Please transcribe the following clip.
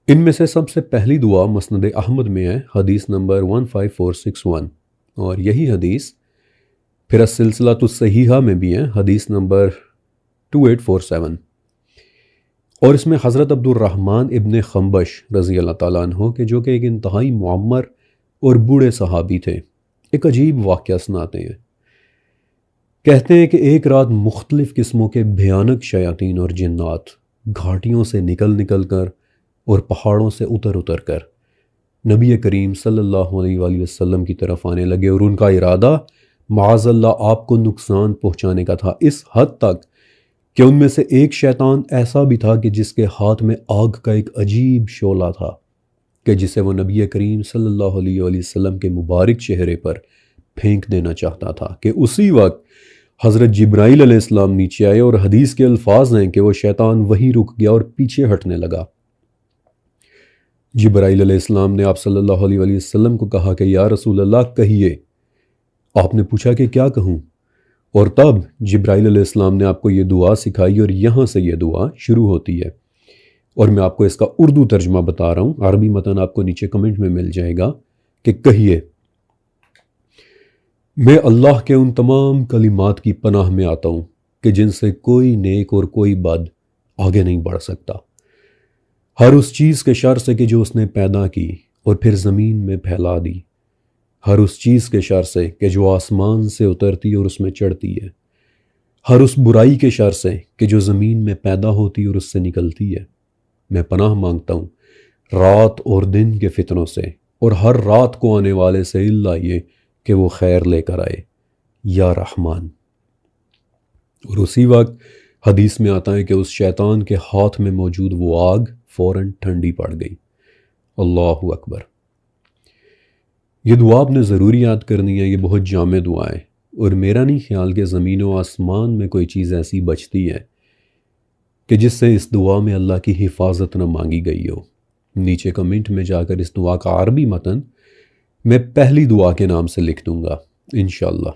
ان میں سے سب سے پہلی دعا مسند احمد میں ہے، حدیث نمبر 15461، اور یہی حدیث پھر السلسلہ الصحیحہ میں بھی ہے، حدیث نمبر 2847، اور اس میں حضرت عبد الرحمن ابن خنبش رضی اللہ تعالیٰ عنہ کہ جو کہ ایک انتہائی معمر اور بوڑھے صحابی تھے، ایک عجیب واقعہ سناتے ہیں۔ کہتے ہیں کہ ایک رات مختلف قسموں کے بھیانک شیاطین اور جنات گھاٹیوں سے نکل کر اور پہاڑوں سے اتر کر نبی کریم صلی اللہ علیہ وآلہ وسلم کی طرف آنے لگے، اور ان کا ارادہ معاذ اللہ آپ کو نقصان پہنچانے کا تھا، اس حد تک کہ ان میں سے ایک شیطان ایسا بھی تھا کہ جس کے ہاتھ میں آگ کا ایک عجیب شعلہ تھا کہ جسے وہ نبی کریم صلی اللہ علیہ وآلہ وسلم کے مبارک چہرے پر پھینک دینا چاہتا تھا کہ اسی وقت حضرت جبرائیل علیہ السلام نیچے آئے، اور حدیث کے الفاظ ہیں کہ وہ شیطان وہیں رک گیا اور پیچھے ہٹنے لگا۔ جبرائیل علیہ السلام نے آپ صلی اللہ علیہ وآلہ وسلم کو کہا کہ یا رسول اللہ کہیے۔ آپ نے پوچھا کہ کیا کہوں، اور تب جبرائیل علیہ السلام نے آپ کو یہ دعا سکھائی، اور یہاں سے یہ دعا شروع ہوتی ہے، اور میں آپ کو اس کا اردو ترجمہ بتا رہا ہوں، عربی متن آپ کو نیچے کمنٹ میں مل جائے گا کہ کہیے: میں اللہ کے ان تمام کلمات کی پناہ میں آتا ہوں کہ جن سے کوئی نیک اور کوئی بد آگے نہیں بڑھ سکتا، ہر اس چیز کے شر سے کہ جو اس نے پیدا کی اور پھر زمین میں پھیلا دی، ہر اس چیز کے شر سے کہ جو آسمان سے اترتی اور اس میں چڑھتی ہے، ہر اس برائی کے شر سے کہ جو زمین میں پیدا ہوتی اور اس سے نکلتی ہے۔ میں پناہ مانگتا ہوں رات اور دن کے فتنوں سے، اور ہر رات کو آنے والے سے، اللہ یہ کہ وہ خیر لے کر آئے، یا رحمان۔ اور اسی وقت حدیث میں آتا ہے کہ اس شیطان کے ہاتھ میں موجود وہ آگ فوراً ٹھنڈی پڑ گئی۔ اللہ اکبر۔ یہ دعا آپ نے ضرور یاد کرنی ہے، یہ بہت جامع دعا ہے، اور میرا نہیں خیال کہ زمین و آسمان میں کوئی چیز ایسی بچتی ہے کہ جس سے اس دعا میں اللہ کی حفاظت نہ مانگی گئی ہو۔ نیچے کمنٹ میں جا کر اس دعا کا عربی متن میں پہلی دعا کے نام سے لکھ دوں گا انشاءاللہ۔